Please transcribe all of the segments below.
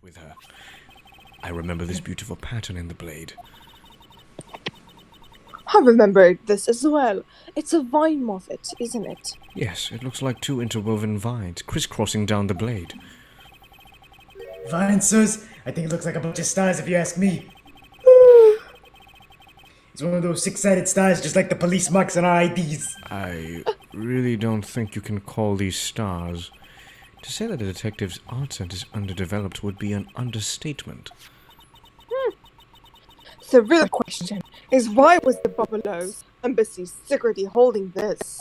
with her. I remember this beautiful pattern in the blade. I remember this as well. It's a vine moffat, isn't it? Yes, it looks like two interwoven vines crisscrossing down the blade. Vine, sirs. I think it looks like a bunch of stars if you ask me. It's one of those six-sided stars just like the police marks on our IDs. I really don't think you can call these stars. To say that a detective's art sense is underdeveloped would be an understatement. The real question is, why was the Babahlese embassy secretly holding this?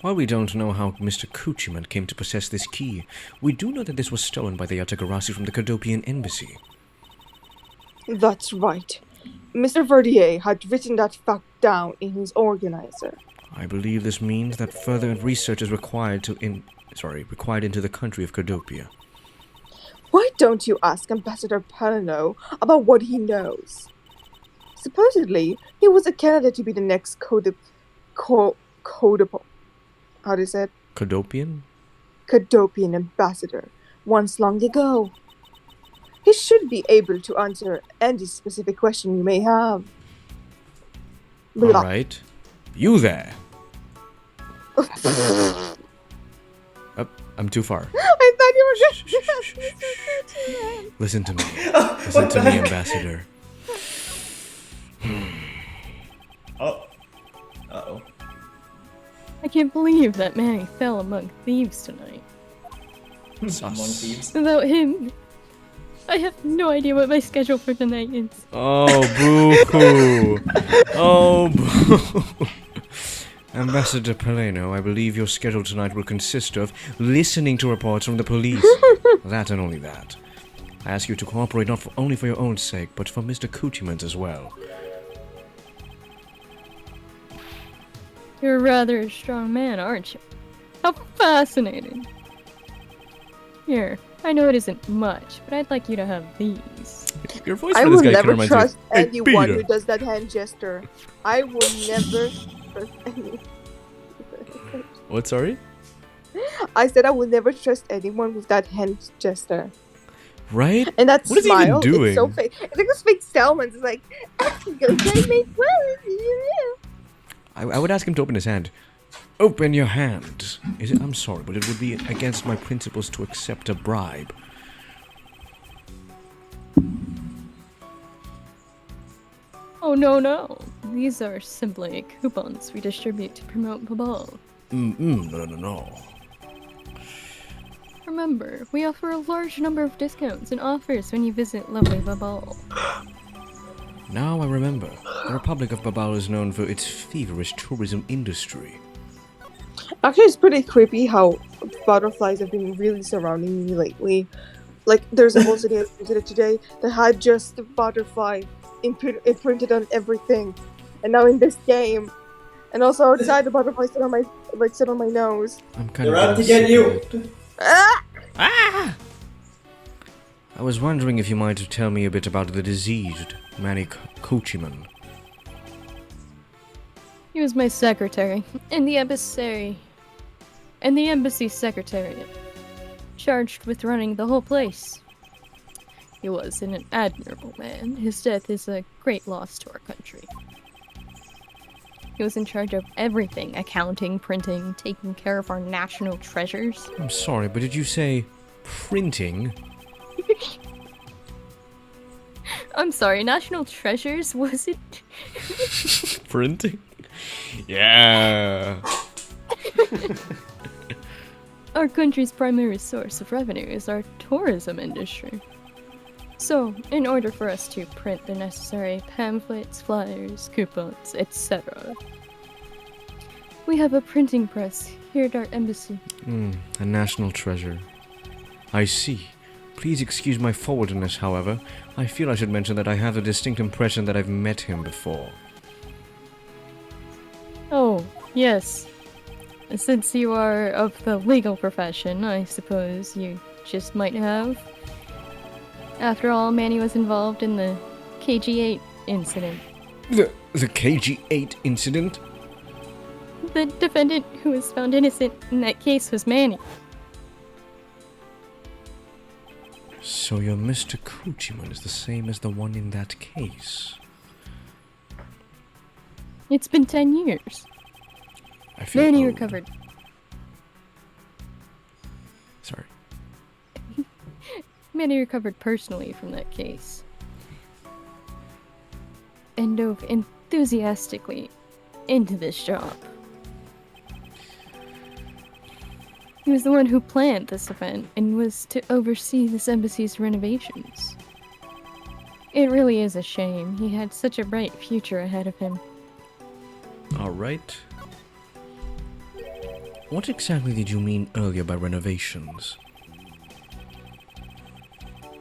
While we don't know how Mr. Kuchiman came to possess this key, we do know that this was stolen by the Yatagarasi from the Cardopian embassy. That's right. Mr. Verdier had written that fact down in his organizer. I believe this means that further research is required into the country of Cardopia. Why don't you ask Ambassador Palino about what he knows? Supposedly, he was a candidate to be the next how do you say it? Cardopian? Cardopian ambassador, once long ago. He should be able to answer any specific question you may have. Alright. You there! I'm too far. I thought you were going to... Listen to me. Listen to me, Ambassador. Uh-oh. I can't believe that Manny fell among thieves tonight. Among thieves. Without him, I have no idea what my schedule for tonight is. Oh, boo-hoo. Oh, boo. Ambassador Paleno, I believe your schedule tonight will consist of listening to reports from the police. That and only that. I ask you to cooperate not only for your own sake, but for Mr. Kuchiman's as well. You're rather a strong man, aren't you? How fascinating. Here, I know it isn't much, but I'd like you to have these. Your voice I for will this guy never kinda trust reminds me of, anyone "Hey, who Peter." does that hand gesture. I will never trust anyone. What, sorry? I said I will never trust anyone with that hand gesture. Right? And that What is he even smile, doing? it's so fake. It's like this fake Salmons. It's like, I can go get me I would ask him to open his hand. Open your hand. I'm sorry, but it would be against my principles to accept a bribe. Oh, no. These are simply coupons we distribute to promote Babal. No. Remember, we offer a large number of discounts and offers when you visit lovely Babal. Now I remember. The Republic of Babal is known for its feverish tourism industry. Actually, it's pretty creepy how butterflies have been really surrounding me lately. Like, there's a whole city I visited today that had just the butterfly imprinted on everything. And now in this game, and also outside, the butterfly sit on my nose. I'm kind They're of out to getting get sick you. of it. Ah! I was wondering if you might tell me a bit about the diseased Manny Kuchiman. He was my secretary in the embassy secretariat, charged with running the whole place. He was an admirable man. His death is a great loss to our country. He was in charge of everything: accounting, printing, taking care of our national treasures. I'm sorry, but did you say printing? I'm sorry, national treasures? Was it? Printing? Yeah. Our country's primary source of revenue is our tourism industry. So, in order for us to print the necessary pamphlets, flyers, coupons, etc., we have a printing press here at our embassy. A national treasure. I see. Please excuse my forwardness, however. I feel I should mention that I have a distinct impression that I've met him before. Oh, yes. Since you are of the legal profession, I suppose you just might have. After all, Manny was involved in the KG-8 incident. The KG-8 incident? The defendant who was found innocent in that case was Manny. So your Mr. Kuchiman is the same as the one in that case. It's been 10 years. I feel Manny old. recovered. Sorry. Manny recovered personally from that case. And dove enthusiastically into this job. He was the one who planned this event and was to oversee this embassy's renovations. It really is a shame. He had such a bright future ahead of him. Alright. What exactly did you mean earlier by renovations?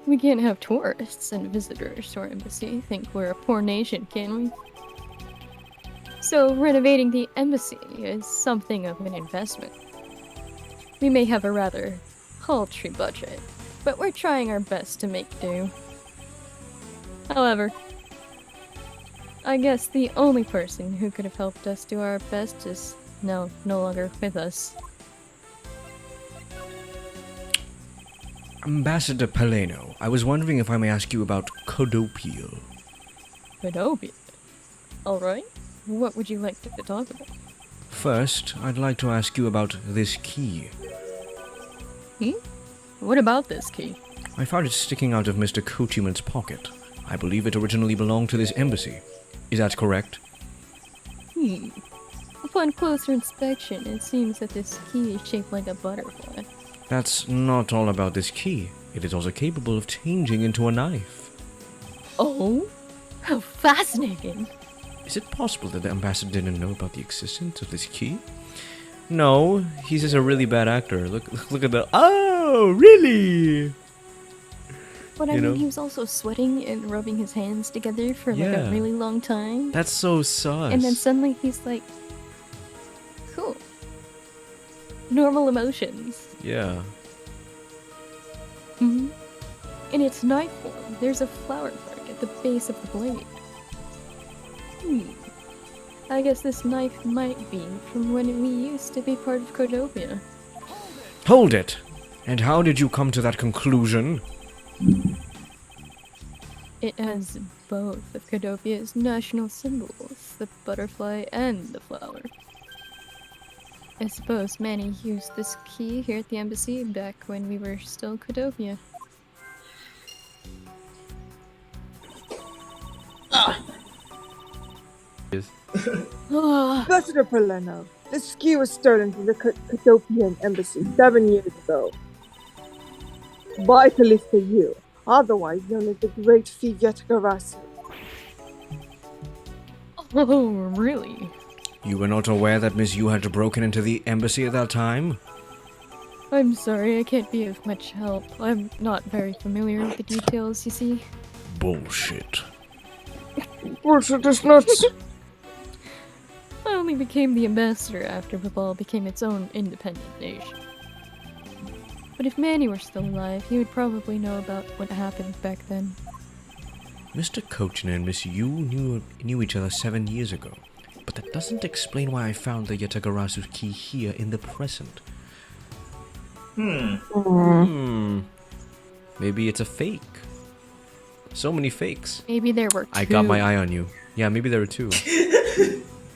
We can't have tourists and visitors to our embassy think we're a poor nation, can we? So renovating the embassy is something of an investment. We may have a rather paltry budget, but we're trying our best to make do. However, I guess the only person who could have helped us do our best is no longer with us. Ambassador Paleno, I was wondering if I may ask you about Codopia. Adobe. Alright, what would you like to talk about? First, I'd like to ask you about this key. What about this key? I found it sticking out of Mr. Kuchiman's pocket. I believe it originally belonged to this embassy. Is that correct? Upon closer inspection, it seems that this key is shaped like a butterfly. That's not all about this key. It is also capable of changing into a knife. Oh? How fascinating! Is it possible that the ambassador didn't know about the existence of this key? No, he's just a really bad actor. Look at the... Oh, really? But I You mean, know? he was also sweating and rubbing his hands together for like Yeah. a really long time. That's so sus. And then suddenly he's like, cool. Normal emotions. Yeah. In its knife form, there's a flower mark at the base of the blade. I guess this knife might be from when we used to be part of Codopia. Hold it! And how did you come to that conclusion? It has both of Codopia's national symbols, the butterfly and the flower. I suppose Manny used this key here at the embassy back when we were still Codopia. Ambassador Paleno, this key was stolen from the Codopian embassy 7 years ago. By Calista Yu, otherwise known as the Great Fivyatagarasu. Oh, really? You were not aware that Miss Yu had broken into the embassy at that time? I'm sorry, I can't be of much help. I'm not very familiar with the details, you see. Bullshit. Bullshit is nuts. I only became the ambassador after Babal became its own independent nation. But if Manny were still alive, he would probably know about what happened back then. Mr. Kochner and Miss Yu knew each other 7 years ago. But that doesn't explain why I found the Yatagarasu's key here in the present. Maybe it's a fake. So many fakes. Maybe there were two. I got my eye on you. Yeah, maybe there were two.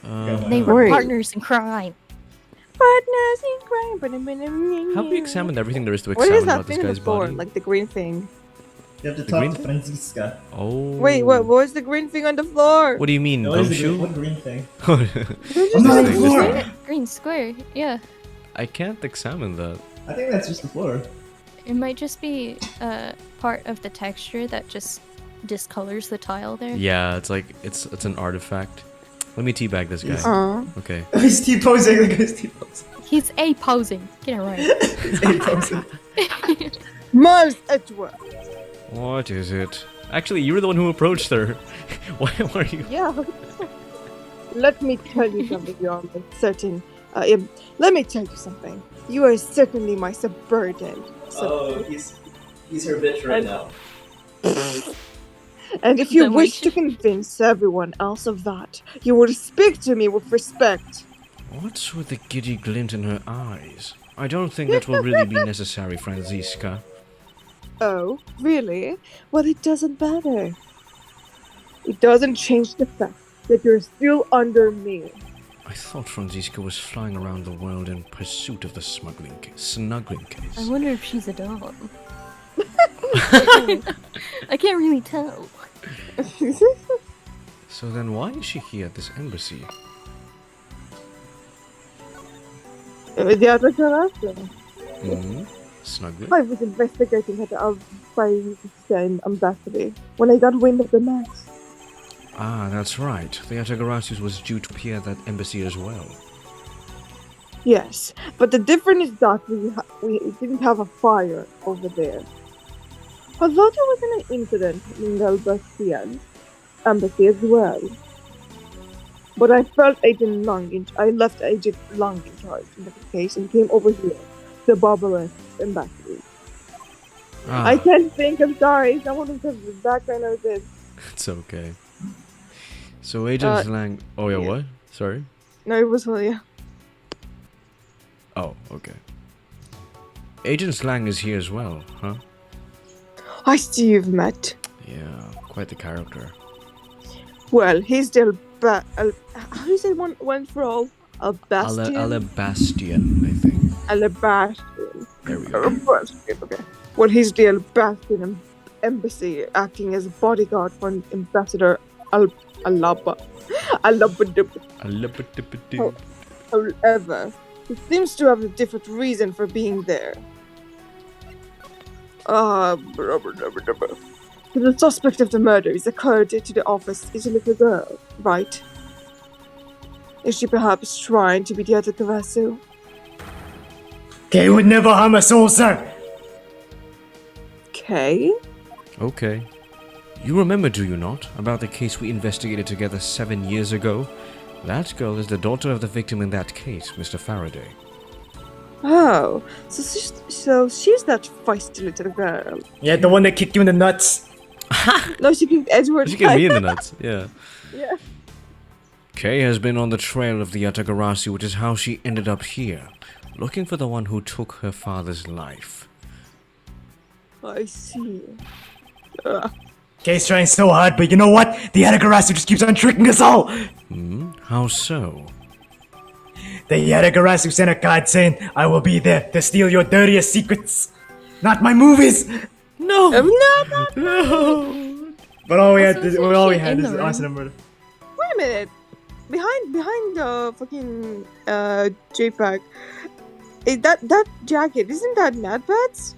They were Wait. partners in crime. Partners in crime. Have we examined everything there is to What examine is that about this thing guy's before? body? Like the green thing. You have to The talk green to thing? Franziska. Oh. Wait, what was the green thing on the floor? What do you mean, What is the gumshoe? what green thing? Did I'm you not on say the this floor! thing? Green square, yeah. I can't examine that. I think that's just the floor. It might just be part of the texture that just discolors the tile there. Yeah, it's like it's an artifact. Let me teabag this guy. Yes. Okay. He's T-posing, the guy's T-posing. He's A-posing. Get it right. He's A-posing. Mars Edgeworth. What is it? Actually, you were the one who approached her. Why are you? Yeah. Let me tell you something, Your Honor. Certain. Let me tell you something. You are certainly my subordinate. Oh, he's her bitch right now. And if you Then wish wait. to convince everyone else of that, you will speak to me with respect. What's with the giddy glint in her eyes? I don't think that will really be necessary, Franziska. Oh, really? Well, it doesn't matter. It doesn't change the fact that you're still under me. I thought Franziska was flying around the world in pursuit of the snuggling case. I wonder if she's a dog. I can't really tell. So then why is she here at this embassy? The other corruption. Hmm? Snuggling? I was investigating at the Alpine embassy when I got wind of the mess. Ah, that's right. The Yatagarasu was due to appear at that embassy as well. Yes, but the difference is that we didn't have a fire over there. Although there was an incident in the embassy as well. But I felt I left Agent Long in charge in the case and came over here, the Babahlese embassy. Ah, I can't think, I'm sorry, someone who has the background of this. it's okay. So Agent Lang... Oh yeah, yeah. what? Sorry? No, it was Julia. Oh, okay. Agent Slang is here as well, huh? I see you've met. Yeah, quite the character. Well, he's still how do you say one for all? Albastian? Alabastian, I think. Alabastian. There we go. Okay. Well, he's the Albastian embassy acting as a bodyguard for Ambassador Alaba. However, he seems to have a different reason for being there. The suspect of the murder is occurred to the office is a little girl, right? Is she perhaps trying to be the other Kavasu? They would never harm a soul, sir. Okay. Okay. You remember, do you not, about the case we investigated together 7 years ago? That girl is the daughter of the victim in that case, Mr. Faraday. Oh, so she's that feisty little girl. Yeah, the one that kicked you in the nuts. No, she kicked Edward. She get me in the nuts, yeah. Yeah. Kay has been on the trail of the Yatagarasu, which is how she ended up here, looking for the one who took her father's life. I see. Kay's trying so hard, but you know what? The Yatagarasu just keeps on tricking us all. Hmm? How so? The Yatagarasu sent a card saying, I will be there to steal your dirtiest secrets. Not my movies! No! No. No! But all we had, Also, all we she had in is the arson and murder. Wait a minute. Behind the fucking JPEG, that jacket isn't that Mad Bats?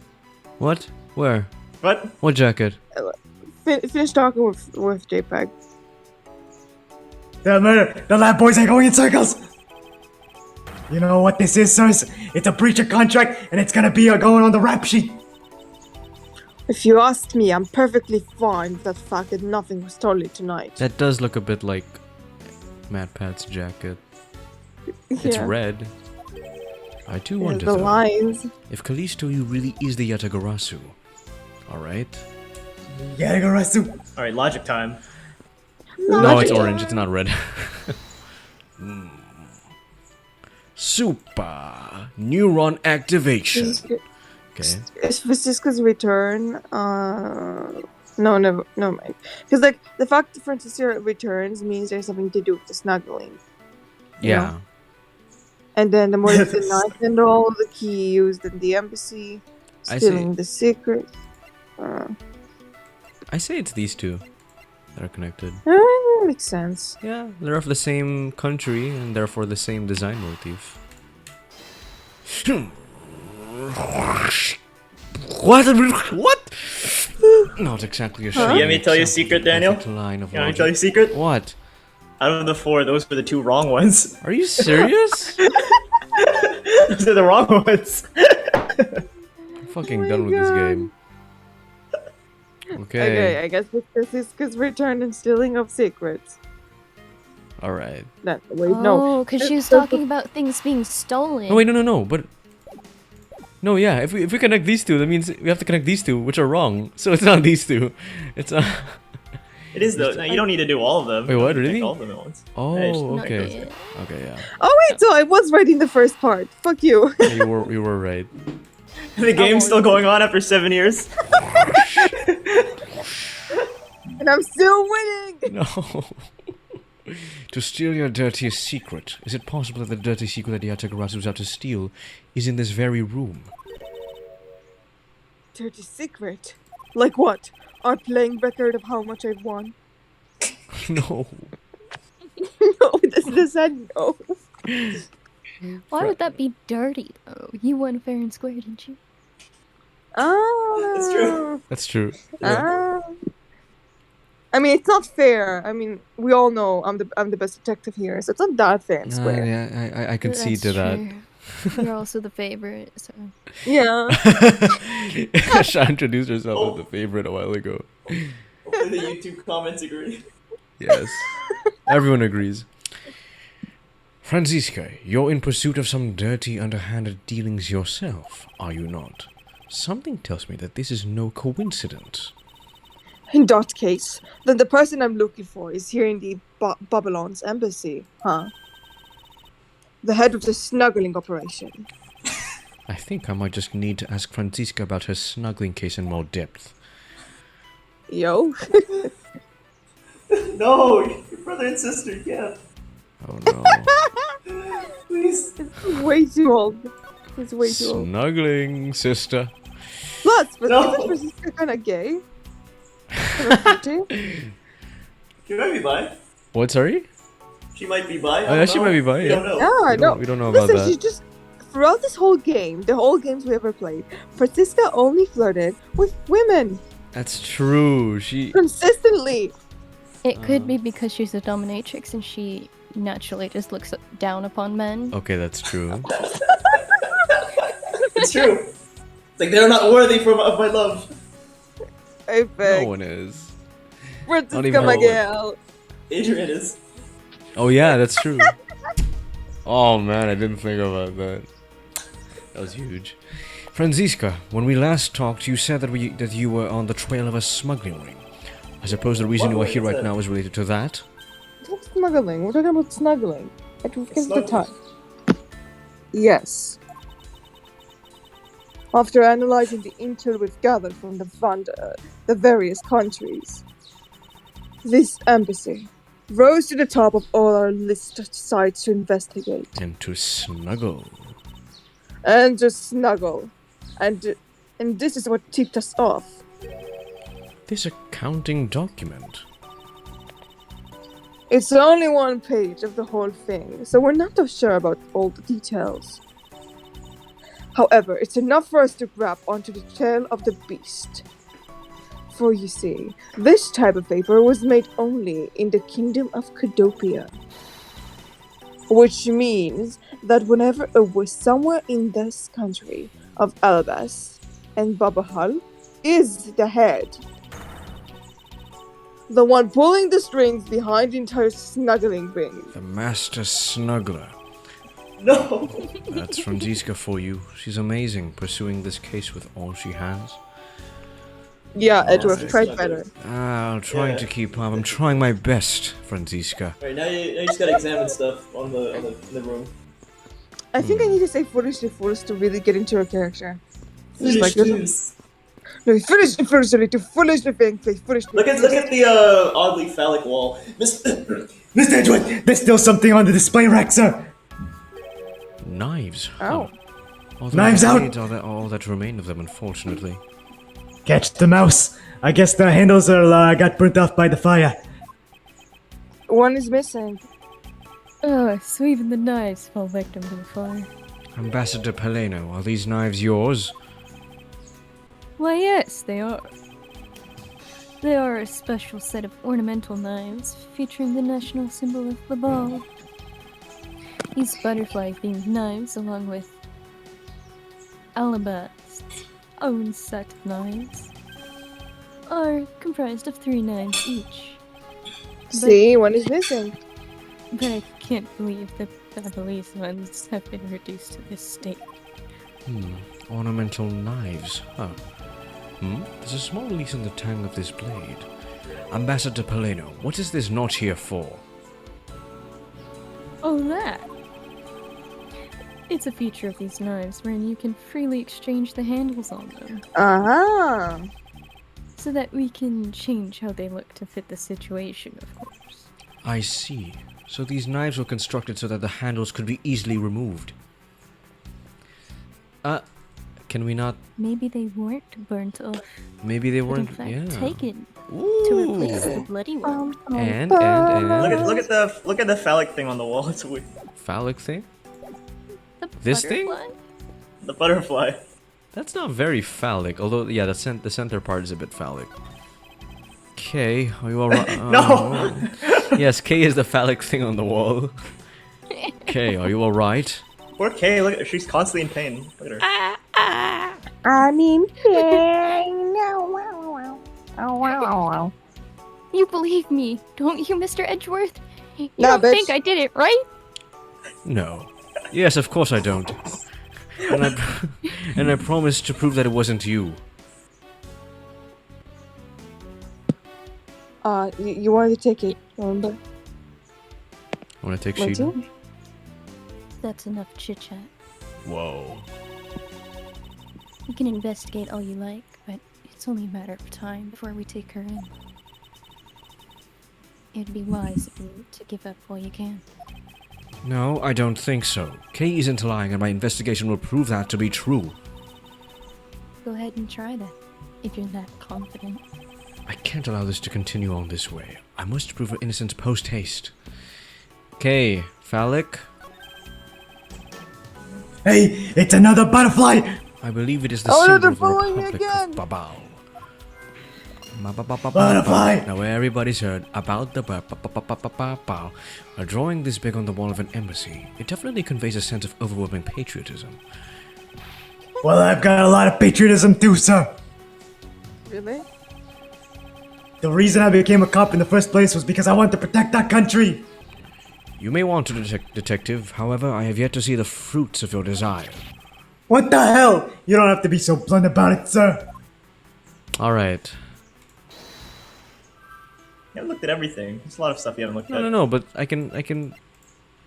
What? Where? What? What jacket? Finish talking with JPEG. The murder! The lab boys are going in circles! You know what this is, sirs? It's a breach of contract, and it's gonna be going on the rap sheet. If you ask me, I'm perfectly fine with the fact that nothing was stolen tonight. That does look a bit like Matt Pat's jacket. It's Yeah. red. I do Yeah, wonder the though, lines. if Callisto you really is the Yatagarasu. Alright? Yatagarasu. Alright, logic time. No, it's orange, it's not red. Super neuron activation. Okay. Is Francisca's return? No, never mind. Because like the fact that Francisca returns means there's something to do with the snuggling. Yeah. And then the more the knife and all the key used in the embassy, I stealing the secret. I say it's these two that are connected. Makes sense. Yeah, they're of the same country and therefore the same design motif. What? What? Not exactly a You want me to tell you a secret, Daniel? Line of You want me to logic. tell you a secret? What? Out of the 4, those were the 2 wrong ones. Are you serious? Those are the wrong ones. I'm fucking my done with this God. game. Okay, Okay. I guess Francisca's return and stealing of secrets. Alright. Wait, no. Oh, because she was talking about things being stolen. No, wait, no, but... No, yeah, if we connect these two, that means we have to connect these two, which are wrong. So it's not these two. It's It is though. No, you don't need to do all of them. Wait, what, You can really? pick all of them at once. Oh, Not okay. yet. Okay, yeah. Oh wait, so I was right in the first part. Fuck you. You were right. The game's still going on after 7 years. And I'm still winning! No. To steal your dirtiest secret. Is it possible that the dirty secret that Yatagarasu was out to steal is in this very room? Dirty secret? Like what? Our playing record of how much I've won? No. No, this is a no. Why would that be dirty, though? You won fair and square, didn't you? Oh. It's true. That's true. I mean, it's not fair. I mean, we all know I'm the best detective here, so it's not that fair and square. Yeah, I concede to that. True. You're also the favorite, so... Yeah. Sha introduced herself as the favorite a while ago. Hopefully the YouTube comments agree. Yes. Everyone agrees. Franziska, you're in pursuit of some dirty, underhanded dealings yourself, are you not? Something tells me that this is no coincidence. In that case, then the person I'm looking for is here in the Babylon's embassy, huh? The head of the snuggling operation. I think I might just need to ask Franziska about her snuggling case in more depth. Yo. No, your brother and sister, yeah. Oh no. Please. It's way too old. It's way too old. Snuggling, sister. Plus, but No. isn't Francisca kinda gay? Kinda She might be bi. What, sorry? She might be bi. Oh, yeah, she might be bi, We yeah. don't know. Yeah, no. We don't know about Listen, she that. just throughout this whole game, the whole games we ever played, Francisca only flirted with women That's true. She... consistently. It could be because she's a dominatrix and she naturally just looks down upon men. Okay, that's true. It's true. It's like they're not worthy of my love. I No beg. one is. Francisca, even my know it. girl. Adrian is. Oh yeah, that's true. Oh man, I didn't think about that. That was huge. Franziska, when we last talked, you said that you were on the trail of a smuggling ring. I suppose the reason you are here right now is related to that? What's smuggling? We're talking about snuggling. I don't forget the Snuggling. time. Yes. After analyzing the intel we've gathered from the various countries, this embassy rose to the top of all our list of sites to investigate And to snuggle. and to snuggle. And this is what tipped us off. This accounting document. It's only one page of the whole thing, so we're not too sure about all the details. However, it's enough for us to grab onto the tail of the beast. For you see, this type of paper was made only in the kingdom of Cadopia. Which means that whenever it was somewhere in this country of Albas, and Babahlese is the head. The one pulling the strings behind the entire snuggling ring. The master snuggler. No. That's Franziska for you. She's amazing, pursuing this case with all she has. Yeah, Edward, Master try snuggler. better. I'm trying Yeah. to keep up. I'm trying my best, Franziska. Alright, now you just gotta examine stuff on the room. I think I need to say foolishly foolish to really get into her character. Just like Jeez. no, foolishly to foolishly think, foolishly. Look at the oddly phallic wall. Mr. Edgewood, there's still something on the display rack, sir. Knives. Ow. All the Knives out! blades are all that remain of them, unfortunately. Catch the mouse. I guess the handles are got burnt off by the fire. One is missing. Oh, so even the knives fall victim to the fire. Ambassador Peleno, are these knives yours? Why, yes, they are. They are a special set of ornamental knives featuring the national symbol of the ball. These butterfly-themed knives, along with Alabast's own set of knives, are comprised of 3 knives each. See, one is missing. But I can't believe the Babahlese ones have been reduced to this state. Ornamental knives, huh? There's a small lease on the tang of this blade. Ambassador Peleno, what is this notch here for? Oh, that! It's a feature of these knives wherein you can freely exchange the handles on them, Uh-huh. so that we can change how they look to fit the situation, of course. I see. So these knives were constructed so that the handles could be easily removed. Can we not... Maybe they weren't burnt off, Maybe they but in weren't... fact yeah. taken to Ooh. replace the bloody one. And... Look at the phallic thing on the wall. It's weird. Phallic thing? The This thing? butterfly? The butterfly. That's not very phallic, although, yeah, the center part is a bit phallic. K, are you alright? No! Yes, K is the phallic thing on the wall. K, are you alright? Poor Kay, look at her. She's constantly in pain. Look at her. I'm in pain. You believe me, don't you, Mr. Edgeworth? You Nah, don't bitch. think I did it, right? No. Yes, of course I don't. And I promise to prove that it wasn't you. You wanted to take it, remember? Wanna take Want Sheena? to? That's enough chit-chat. Whoa. You can investigate all you like, but it's only a matter of time before we take her in. It'd be wise of you to give up while you can. No, I don't think so. Kay isn't lying, and my investigation will prove that to be true. Go ahead and try that, if you're that confident. I can't allow this to continue on this way. I must prove her innocence post-haste. Kay, phallic? Hey, it's another butterfly! I believe it is the Oh, no, symbol they're of the following me Republic again! of Babao. Butterfly! Now everybody's heard about the Babao. A drawing this big on the wall of an embassy. It definitely conveys a sense of overwhelming patriotism. Well, I've got a lot of patriotism too, sir. Really? The reason I became a cop in the first place was because I wanted to protect that country. You may want to detect, detective, however, I have yet to see the fruits of your desire. What the hell? You don't have to be so blunt about it, sir. Alright. You haven't looked at everything. There's a lot of stuff you haven't looked at. No, but I can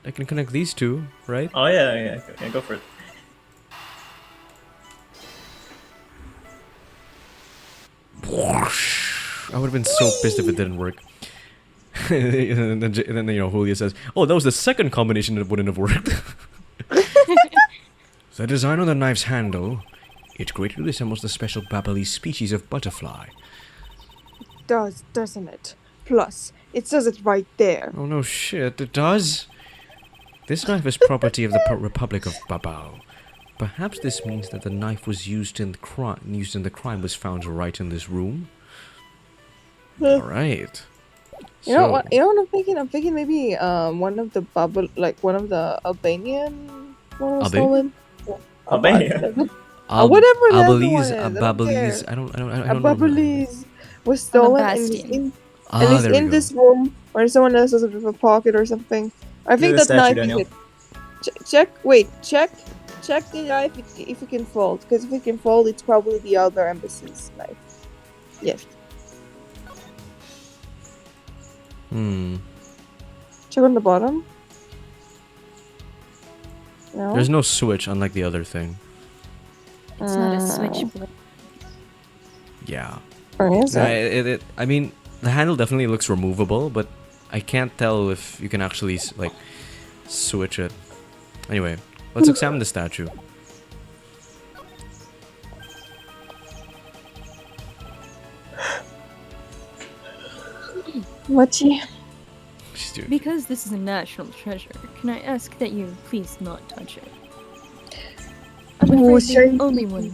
connect these two, right? Oh yeah, go for it. I would have been so pissed if it didn't work. and then, you know, Julia says, "Oh, that was the second combination that wouldn't have worked." The design on the knife's handle, it greatly resembles the special Babahlese species of butterfly. Doesn't it? Plus, it says it right there. Oh no shit, it does? This knife is property of the Republic of Babao. Perhaps this means that the knife was used in the crime was found right in this room? Alright. You know what? You know what I'm thinking? I'm thinking maybe one of the one of the Albanian one was stolen. Albania. Whatever that one Babahlese, is, I don't Babahlese, care. I don't A remember. Babahlese was stolen and he's Bastion. in, Ah, and he's there we in go. this room where someone else has a bit of a pocket or something. I think the that statue, knife Daniel. is it. Check the knife if it can fold. Because if it can fold, it's probably the other embassy's knife. Yes. Check on the bottom. No. There's no switch, unlike the other thing. It's not a switchblade. Yeah. Or is it? I mean, the handle definitely looks removable, but I can't tell if you can actually, like, switch it. Anyway, let's examine the statue. Mochi. She's doing. Because this is a national treasure, can I ask that you please not touch it? I'm Oh, afraid sorry. the only ones.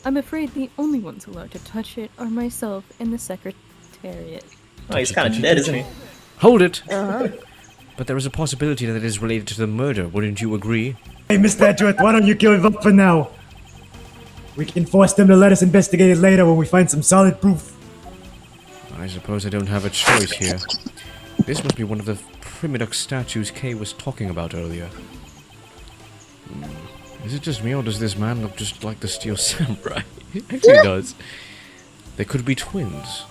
I'm afraid the only ones allowed to touch it are myself and the secretariat. Oh, he's kind of dead, isn't he? Hold it! Uh-huh. But there is a possibility that it is related to the murder, wouldn't you agree? Hey, Mr. Edgeworth, why don't you give up for now? We can force them to let us investigate it later when we find some solid proof. I suppose I don't have a choice here. This must be one of the primitive statues Kay was talking about earlier. Is it just me, or does this man look just like the Steel Samurai? He actually does. They could be twins.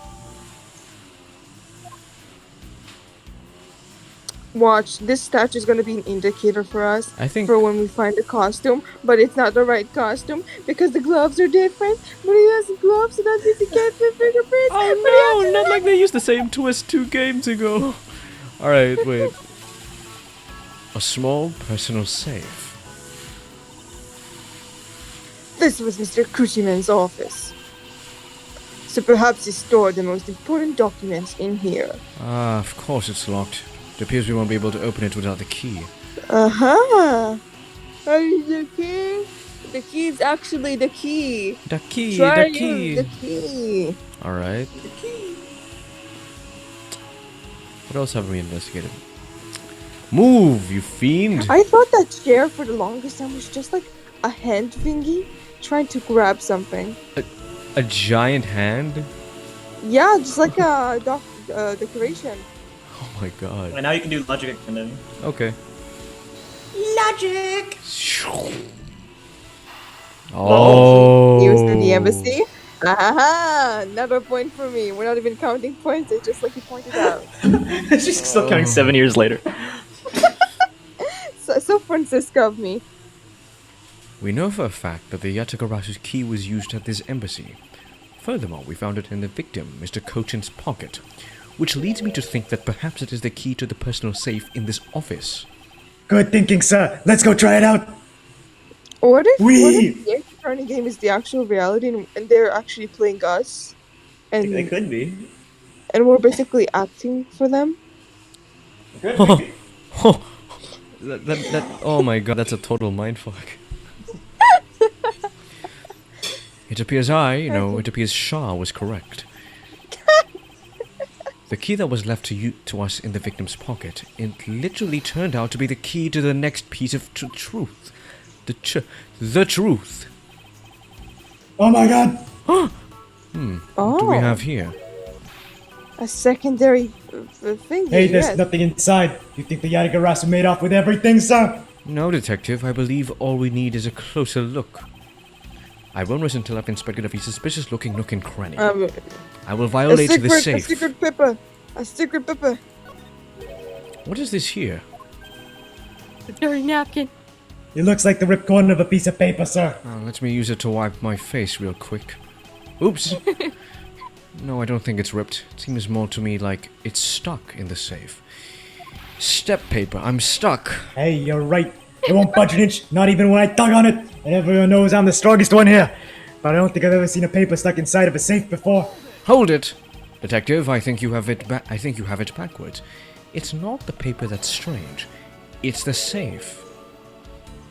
Watch, this statue is gonna be an indicator for us I think for when we find a costume, but it's not the right costume because the gloves are different. But he has gloves, so that means he can't fit fingerprints. Oh but he has no, not like they used the same twist 2 games ago. Alright, wait. A small personal safe. This was Mr. Kushiman's office. So perhaps he stored the most important documents in here. Ah, of course it's locked. It appears we won't be able to open it without the key. Uh-huh. The key? The key is actually the key. The key, Try the key. The key. Alright. What else have we investigated? Move, you fiend! I thought that chair for the longest time was just like a hand thingy trying to grab something. A giant hand? Yeah, just like a decoration. Oh my god. And now you can do logic and then. Okay. Logic! Oh! Use in the embassy. Ah, another point for me. We're not even counting points, it's just like you pointed out. She's still counting 7 years later. So Francisco of me. We know for a fact that the Yatagarasu's key was used at this embassy. Furthermore, we found it in the victim, Mr. Cochin's pocket, which leads me to think that perhaps it is the key to the personal safe in this office. Good thinking, sir. Let's go try it out. What if We- the Ace Attorney game is the actual reality and they're actually playing us? They And could be. we're basically acting for them? Could Oh, be. oh, oh my god, that's a total mindfuck. It appears it appears Shah was correct. The key that was left to us in the victim's pocket, it literally turned out to be the key to the next piece of truth. The truth. Oh my god. Oh, What do we have here? a secondary thing. Hey, there's yes. nothing inside. You think the Yatagarasu made off with everything, sir? No, Detective, I believe all we need is a closer look. I won't rest until I've inspected every suspicious-looking nook and cranny. I will violate the safe. A secret paper. A secret paper. What is this here? A dirty napkin. It looks like the ripped corner of a piece of paper, sir. Let me use it to wipe my face real quick. Oops. No, I don't think it's ripped. It seems more to me like it's stuck in the safe. Step paper, I'm stuck. Hey, you're right. It won't budge an inch, not even when I tug on it. And everyone knows I'm the strongest one here. But I don't think I've ever seen a paper stuck inside of a safe before. Hold it! Detective, I think you have it backwards. It's not the paper that's strange. It's the safe.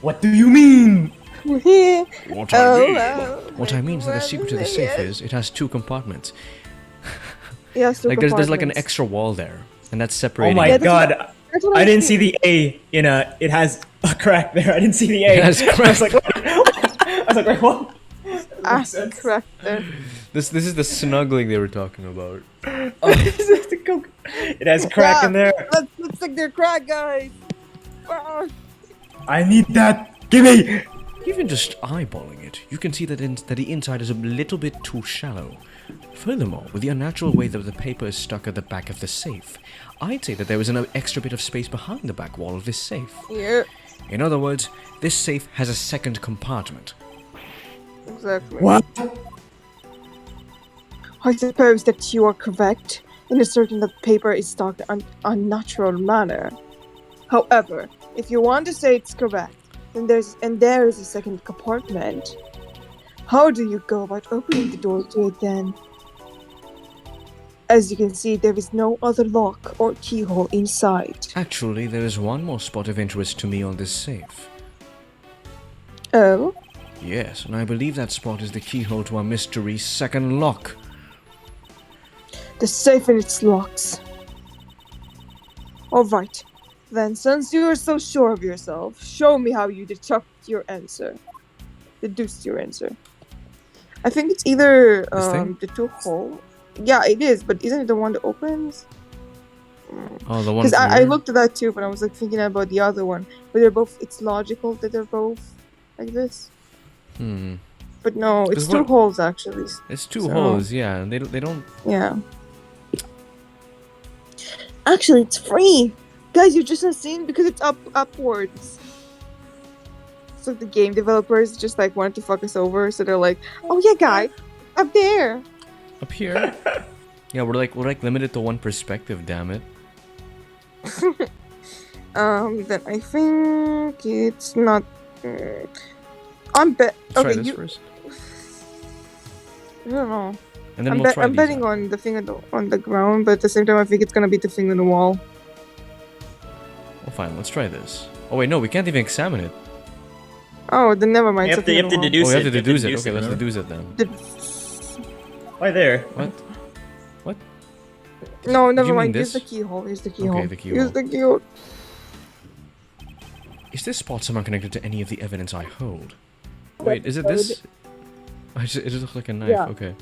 What do you mean? What I mean? wow. What I mean is that the secret to the safe is it has 2 compartments. Yes, Like there's like an extra wall there, and that's Oh separating. my Yeah, that's god. That's what I didn't see think. the A in a. It has a crack there. I didn't see the A. It has I was like, what? I was like, wait, what? Correct there. This is the snuggling they were talking about. It has crack in there. Let's take their crack, guys. Ah. I need that. Gimme. Even just eyeballing it, you can see that the inside is a little bit too shallow. Furthermore, with the unnatural way that the paper is stuck at the back of the safe, I'd say that there is an extra bit of space behind the back wall of this safe. Yeah, In other words, this safe has a second compartment. exactly. What? I suppose that you are correct in asserting that paper is stocked in an unnatural manner. However, if you want to say it's correct, then there is a second compartment. How do you go about opening the door to it then? As you can see, there is no other lock or keyhole inside. Actually, there is one more spot of interest to me on this safe. Oh? Yes, and I believe that spot is the keyhole to our mystery second lock. The safe and its locks. Alright. Then, since you are so sure of yourself, show me how you deduced your answer. I think it's either This thing? the 2 hole. Yeah, it is, but isn't it the one that opens? Oh, the one. Because I here? looked at that too, but I was like thinking about the other one. But they're both. It's logical that they're both like this. But no, it's 'Cause 2 what- holes actually. It's 2 So- holes, yeah. And they don't. Yeah. Actually, it's free. Guys, you're just not seeing because it's upwards. So the game developers just like wanted to fuck us over, so they're like, "Oh yeah, guy, up there." Up here? Yeah, we're like limited to one perspective, damn it. Then I think it's not. Let's try Okay, this you. first. I don't know. And then we'll try I'm these betting out. on the thing on the ground, but at the same time, I think it's gonna be the thing on the wall. Oh, fine, let's try this. Oh wait, no, we can't even examine it. Oh, then never mind. You it's have the to thing on the deduce Oh, we have to it. You have to deduce it. deduce Okay, let's remember? deduce it then. wall. Why there? What? No, you never mean mind. Here's this? the keyhole. Here's the keyhole. Okay, the keyhole. Here's the keyhole. Is this spot somehow connected to any of the evidence I hold? Wait, is it this? It just looks like a knife. Yeah. Okay.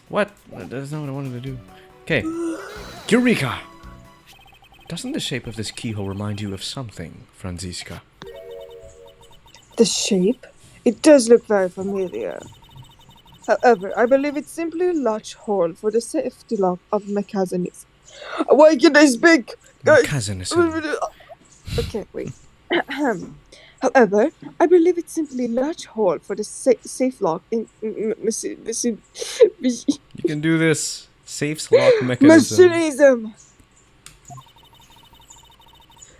What? That's not what I wanted to do. Okay. Eureka! Doesn't the shape of this keyhole remind you of something, Franziska? The shape? It does look very familiar. However, I believe it's simply a large hole for the safety lock of mechanism. Why can I speak? Guys. Mechanism. Okay, wait. However, I believe it's simply a large hole for the safe lock in You can do this. Safe's lock mechanism. machinism.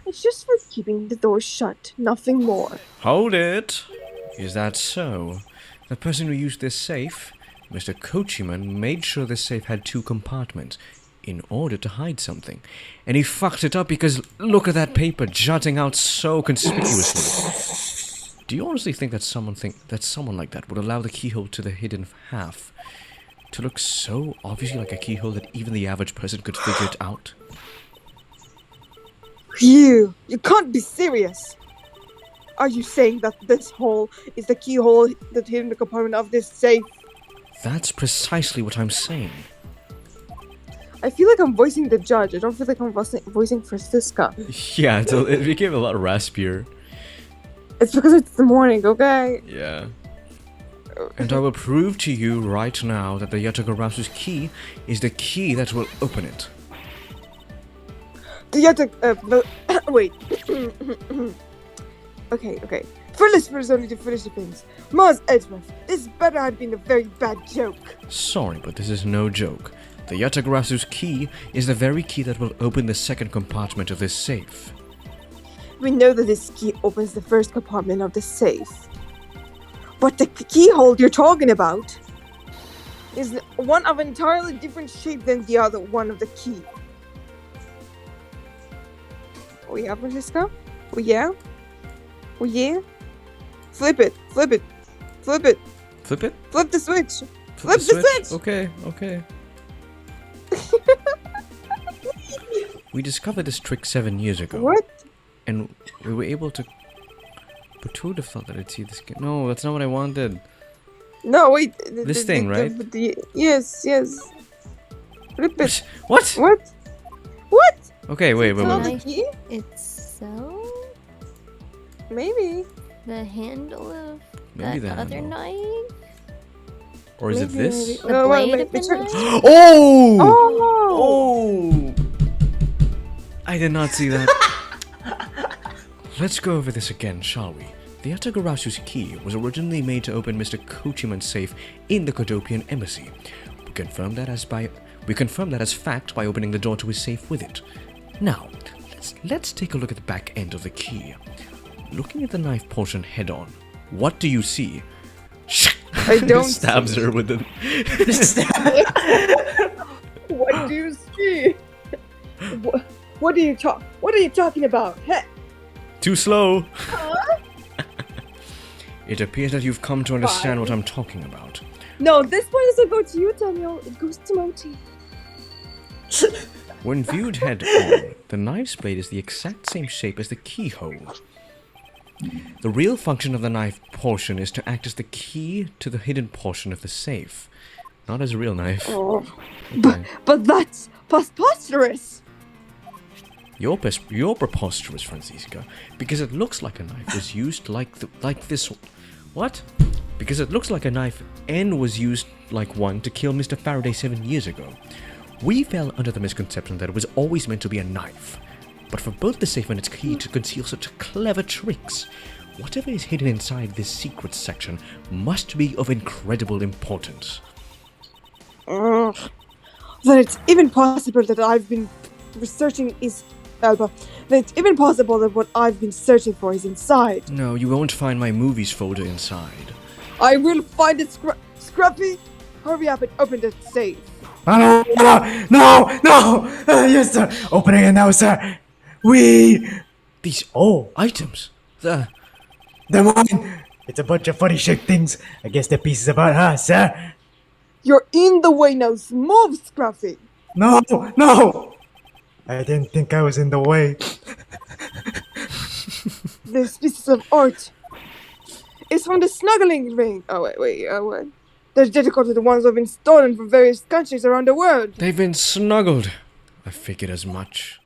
It's just for keeping the door shut, nothing more. Hold it! Is that so? The person who used this safe, Mr. Kochiman, made sure this safe had 2 compartments in order to hide something. And he fucked it up because look at that paper jutting out so conspicuously. Do you honestly think that someone like that would allow the keyhole to the hidden half to look so obviously like a keyhole that even the average person could figure it out? You can't be serious. Are you saying that this hole is the keyhole that hid in the compartment of this safe? That's precisely what I'm saying. I feel like I'm voicing the judge. I don't feel like I'm voicing Franziska. Yeah, it became a lot raspier. It's because it's the morning, okay? Yeah. And I will prove to you right now that the Yatagarazu's key is the key that will open it. Wait. Okay. For listeners only to finish the things. Mars Edgeworth, this better have been a very bad joke. Sorry, but this is no joke. The Yatagarazu's key is the very key that will open the second compartment of this safe. We know that this key opens the first compartment of the safe. But the keyhole you're talking about is one of an entirely different shape than the other one of the key. Oh yeah, Francisco? Oh yeah? Oh yeah? Flip it. Flip it? Flip the switch. Flip the switch. Okay. We discovered this trick 7 years ago. What? And we were able to... But who would have thought that I'd see this... No, that's not what I wanted. No, wait. This thing, right? Yes. Flip it. What? What? Okay, wait. Not the key? Itself? Maybe. The handle of Maybe that the other handle. knife? Or is it Maybe, this? maybe. The No, blade wait, of the it's right- knife? Oh! Oh! I did not see that. Let's go over this again, shall we? The Yatagarazu's key was originally made to open Mr. Kochiman's safe in the Kodopian embassy. We confirmed that as fact by opening the door to his safe with it. Now, let's take a look at the back end of the key. Looking at the knife portion head on, what do you see? I don't Stabs her with it. What do you see? What are you talking about? Hey. Too slow. It appears that you've come to understand what I'm talking about. No, this one doesn't go to you, Daniel. It goes to Moti. When viewed head on, the knife's blade is the exact same shape as the keyhole. The real function of the knife portion is to act as the key to the hidden portion of the safe, not as a real knife. Oh. Okay. But that's preposterous. You're preposterous, Franziska, because it looks like a knife was used like this. What? Because it looks like a knife and was used like one to kill Mr. Faraday 7 years ago. We fell under the misconception that it was always meant to be a knife. But for both the safe and its key to conceal such clever tricks, whatever is hidden inside this secret section must be of incredible importance. Then it's even possible that I've been researching is Alba. Then it's even possible that what I've been searching for is inside. No, you won't find my movies folder inside. I will find it, Scruffy. Hurry up and open the safe. No! Yes, sir. Opening it now, sir. These Oh, items, they're mine. It's a bunch of funny shaped things. I guess they're pieces about us, sir. You're in the way now. Move, Scruffy. No! I didn't think I was in the way. This piece of art is from the snuggling ring. Oh, wait. They're dedicated to the ones that have been stolen from various countries around the world. they've been snuggled. I figured as much.